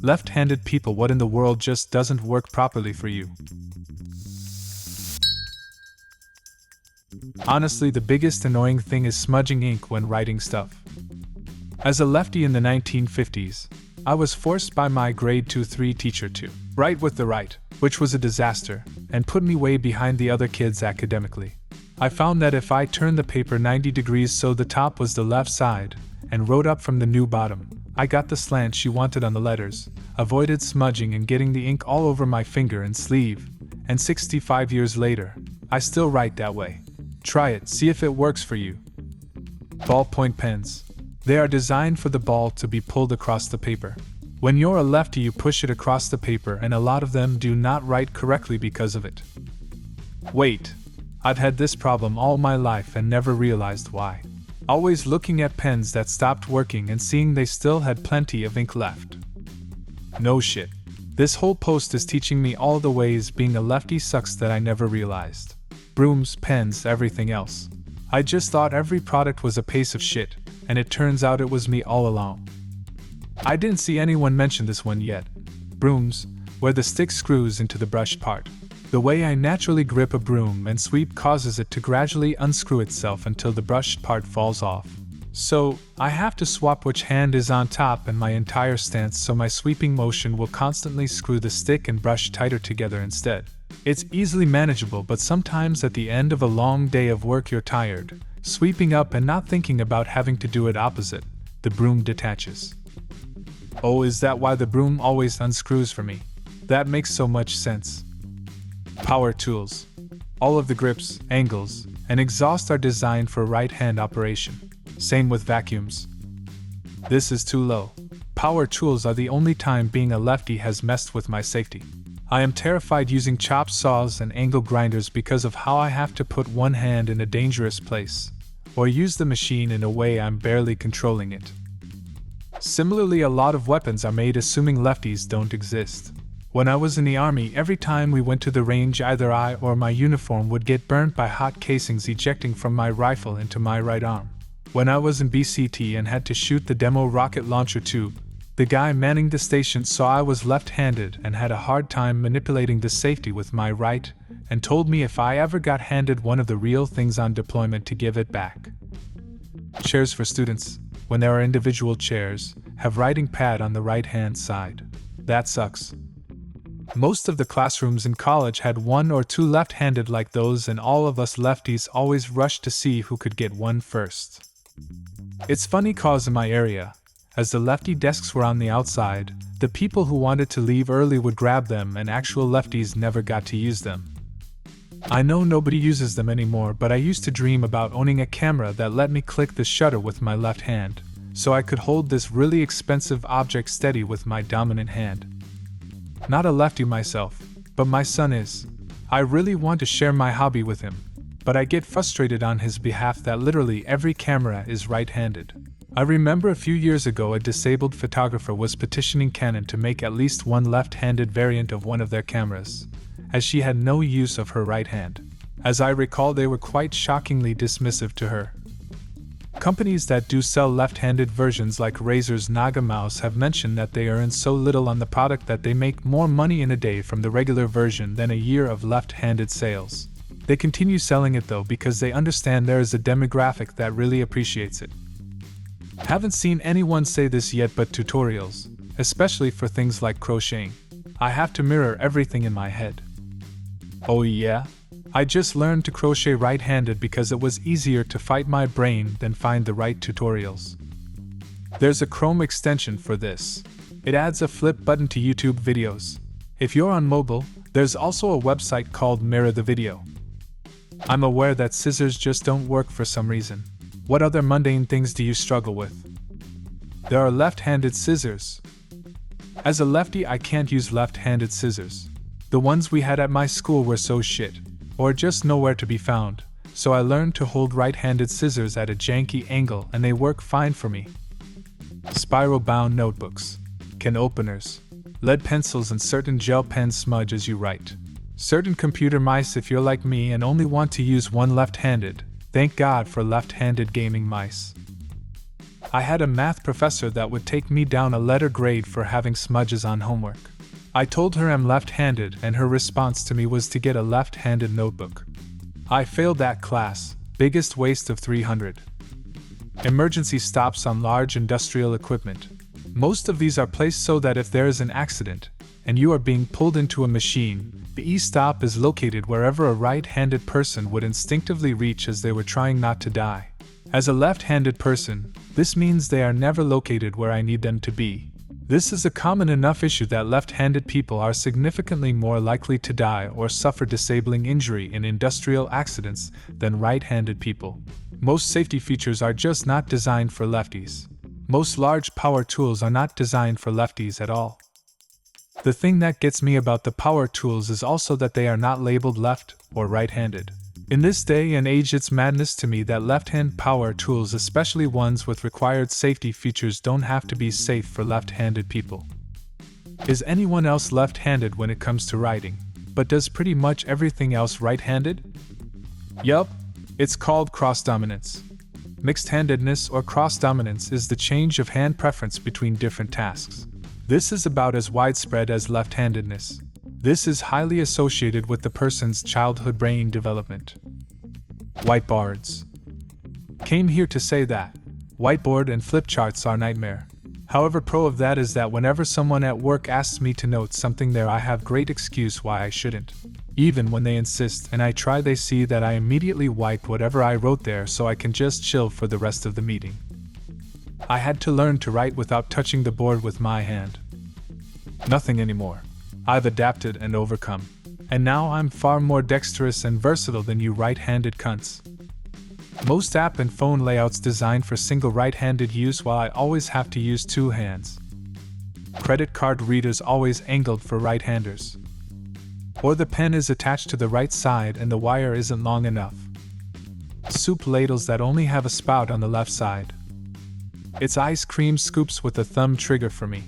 Left-handed people, what in the world just doesn't work properly for you? Honestly, the biggest annoying thing is smudging ink when writing stuff. As a lefty in the 1950s, I was forced by my grade 2-3 teacher to write with the right, which was a disaster, and put me way behind the other kids academically. I found that if I turned the paper 90 degrees so the top was the left side, and wrote up from the new bottom, I got the slant she wanted on the letters, avoided smudging and getting the ink all over my finger and sleeve, and 65 years later, I still write that way. Try it, see if it works for you. Ballpoint pens. They are designed for the ball to be pulled across the paper. When you're a lefty, you push it across the paper, and a lot of them do not write correctly because of it. Wait, I've had this problem all my life and never realized why. Always looking at pens that stopped working and seeing they still had plenty of ink left. No shit. This whole post is teaching me all the ways being a lefty sucks that I never realized. Brooms, pens, everything else. I just thought every product was a piece of shit, and it turns out it was me all along. I didn't see anyone mention this one yet. Brooms, where the stick screws into the brush part. The way I naturally grip a broom and sweep causes it to gradually unscrew itself until the brushed part falls off. So, I have to swap which hand is on top and my entire stance so my sweeping motion will constantly screw the stick and brush tighter together instead. It's easily manageable, but sometimes at the end of a long day of work you're tired, sweeping up and not thinking about having to do it opposite. The broom detaches. Oh, is that why the broom always unscrews for me? That makes so much sense. Power tools. All of the grips, angles, and exhaust are designed for right-hand operation. Same with vacuums. This is too low. Power tools are the only time being a lefty has messed with my safety. I am terrified using chop saws and angle grinders because of how I have to put one hand in a dangerous place, or use the machine in a way I'm barely controlling it. Similarly, a lot of weapons are made assuming lefties don't exist. When I was in the army, every time we went to the range, either I or my uniform would get burnt by hot casings ejecting from my rifle into my right arm. When I was in BCT and had to shoot the demo rocket launcher tube, the guy manning the station saw I was left-handed and had a hard time manipulating the safety with my right, and told me if I ever got handed one of the real things on deployment to give it back. Chairs for students, when there are individual chairs, have writing pad on the right-hand side. That sucks. Most of the classrooms in college had one or two left-handed like those, and all of us lefties always rushed to see who could get one first. It's funny cause in my area, as the lefty desks were on the outside, the people who wanted to leave early would grab them and actual lefties never got to use them. I know nobody uses them anymore, but I used to dream about owning a camera that let me click the shutter with my left hand, so I could hold this really expensive object steady with my dominant hand. Not a lefty myself, but my son is. I really want to share my hobby with him, but I get frustrated on his behalf that literally every camera is right-handed. I remember a few years ago a disabled photographer was petitioning Canon to make at least one left-handed variant of one of their cameras, as she had no use of her right hand. As I recall, they were quite shockingly dismissive to her. Companies that do sell left-handed versions like Razer's Naga mouse have mentioned that they earn so little on the product that they make more money in a day from the regular version than a year of left-handed sales. They continue selling it though because they understand there is a demographic that really appreciates it. Haven't seen anyone say this yet, but tutorials, especially for things like crocheting, I have to mirror everything in my head. Oh yeah? I just learned to crochet right-handed because it was easier to fight my brain than find the right tutorials. There's a Chrome extension for this. It adds a flip button to YouTube videos. If you're on mobile, there's also a website called Mirror the Video. I'm aware that scissors just don't work for some reason. What other mundane things do you struggle with? There are left-handed scissors. As a lefty, I can't use left-handed scissors. The ones we had at my school were so shit, or just nowhere to be found, so I learned to hold right-handed scissors at a janky angle and they work fine for me. Spiral-bound notebooks, can openers, lead pencils and certain gel pens smudge as you write. Certain computer mice, if you're like me and only want to use one left-handed, thank God for left-handed gaming mice. I had a math professor that would take me down a letter grade for having smudges on homework. I told her I'm left-handed, and her response to me was to get a left-handed notebook. I failed that class, biggest waste of 300. Emergency stops on large industrial equipment. Most of these are placed so that if there is an accident, and you are being pulled into a machine, the e-stop is located wherever a right-handed person would instinctively reach as they were trying not to die. As a left-handed person, this means they are never located where I need them to be. This is a common enough issue that left-handed people are significantly more likely to die or suffer disabling injury in industrial accidents than right-handed people. Most safety features are just not designed for lefties. Most large power tools are not designed for lefties at all. The thing that gets me about the power tools is also that they are not labeled left or right-handed. In this day and age, it's madness to me that left-hand power tools, especially ones with required safety features, don't have to be safe for left-handed people. Is anyone else left-handed when it comes to writing, but does pretty much everything else right-handed? Yup, it's called cross-dominance. Mixed-handedness or cross-dominance is the change of hand preference between different tasks. This is about as widespread as left-handedness. This is highly associated with the person's childhood brain development. Whiteboards. Came here to say that whiteboard and flip charts are nightmare. However, pro of that is that whenever someone at work asks me to note something there, I have great excuse why I shouldn't. Even when they insist and I try, they see that I immediately wipe whatever I wrote there so I can just chill for the rest of the meeting. I had to learn to write without touching the board with my hand. Nothing anymore. I've adapted and overcome. And now I'm far more dexterous and versatile than you right-handed cunts. Most app and phone layouts designed for single right-handed use, while I always have to use two hands. Credit card readers always angled for right-handers. Or the pen is attached to the right side and the wire isn't long enough. Soup ladles that only have a spout on the left side. It's ice cream scoops with a thumb trigger for me.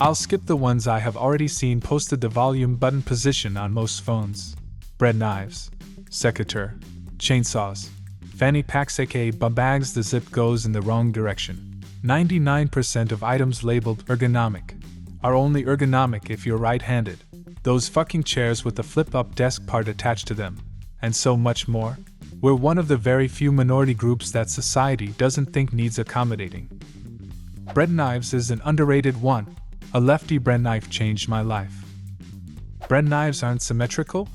I'll skip the ones I have already seen posted, the volume button position on most phones. Bread knives, secateur, chainsaws, fanny packs aka bum bags. The zip goes in the wrong direction. 99% of items labeled ergonomic are only ergonomic if you're right-handed. Those fucking chairs with the flip-up desk part attached to them, and so much more. We're one of the very few minority groups that society doesn't think needs accommodating. Bread knives is an underrated one. A lefty bread knife changed my life. Bread knives aren't symmetrical?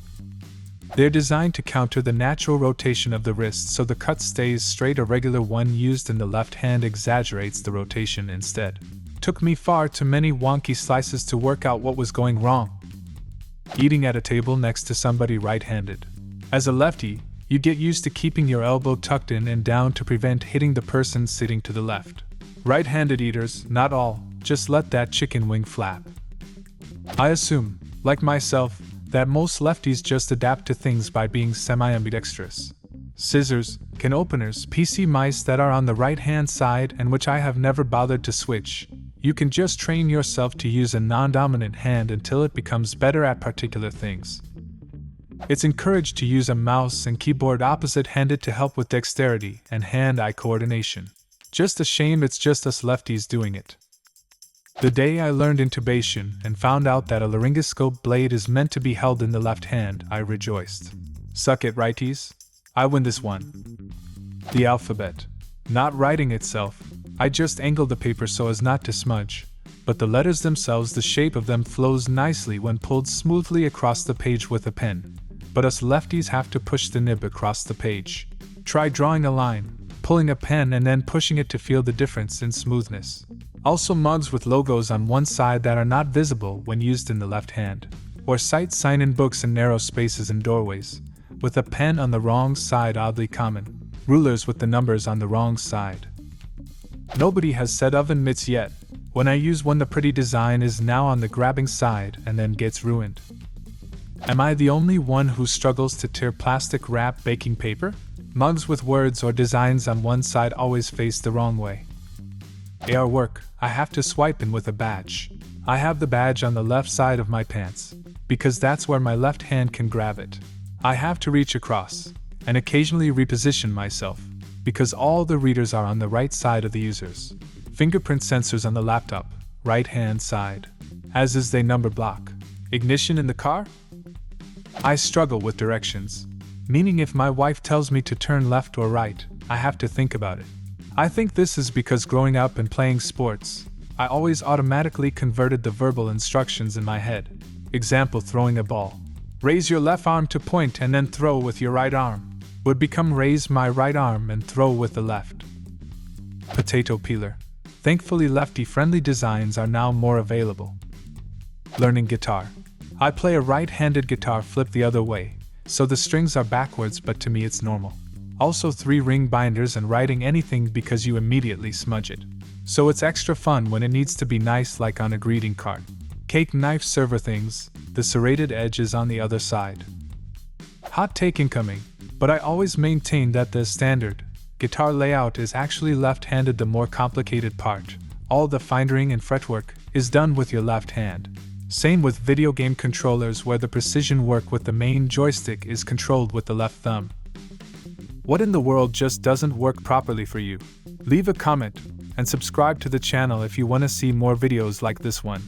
They're designed to counter the natural rotation of the wrist so the cut stays straight. A regular one used in the left hand exaggerates the rotation instead. Took me far too many wonky slices to work out what was going wrong. Eating at a table next to somebody right-handed. As a lefty, you get used to keeping your elbow tucked in and down to prevent hitting the person sitting to the left. Right-handed eaters, not all, just let that chicken wing flap. I assume, like myself, that most lefties just adapt to things by being semi-ambidextrous. Scissors, can openers, PC mice that are on the right-hand side and which I have never bothered to switch. You can just train yourself to use a non-dominant hand until it becomes better at particular things. It's encouraged to use a mouse and keyboard opposite-handed to help with dexterity and hand-eye coordination. Just a shame it's just us lefties doing it. The day I learned intubation and found out that a laryngoscope blade is meant to be held in the left hand, I rejoiced. Suck it, righties. I win this one. The alphabet. Not writing itself, I just angled the paper so as not to smudge, but the letters themselves, the shape of them flows nicely when pulled smoothly across the page with a pen. But us lefties have to push the nib across the page. Try drawing a line, pulling a pen and then pushing it to feel the difference in smoothness. Also mugs with logos on one side that are not visible when used in the left hand. Or sight sign in books in narrow spaces and doorways, with a pen on the wrong side, oddly common. Rulers with the numbers on the wrong side. Nobody has said oven mitts yet. When I use one, the pretty design is now on the grabbing side and then gets ruined. Am I the only one who struggles to tear plastic wrap baking paper? Mugs with words or designs on one side always face the wrong way. AR work, I have to swipe in with a badge. I have the badge on the left side of my pants, because that's where my left hand can grab it. I have to reach across, and occasionally reposition myself. because all the readers are on the right side of the users. Fingerprint sensors on the laptop, right hand side, as is the number block. Ignition in the car? I struggle with directions, meaning if my wife tells me to turn left or right, I have to think about it. I think this is because growing up and playing sports, I always automatically converted the verbal instructions in my head. Example, throwing a ball. Raise your left arm to point and then throw with your right arm. Would become raise my right arm and throw with the left. Potato peeler. Thankfully, lefty-friendly designs are now more available. Learning guitar. I play a right-handed guitar flipped the other way, so the strings are backwards, but to me it's normal. Also 3-ring binders and writing anything because you immediately smudge it. So it's extra fun when it needs to be nice, like on a greeting card. Cake knife server things, the serrated edge is on the other side. Hot take incoming, but I always maintain that the standard guitar layout is actually left-handed. The more complicated part, all the fingering and fretwork, is done with your left hand. Same with video game controllers, where the precision work with the main joystick is controlled with the left thumb. What in the world just doesn't work properly for you? Leave a comment and subscribe to the channel if you want to see more videos like this one.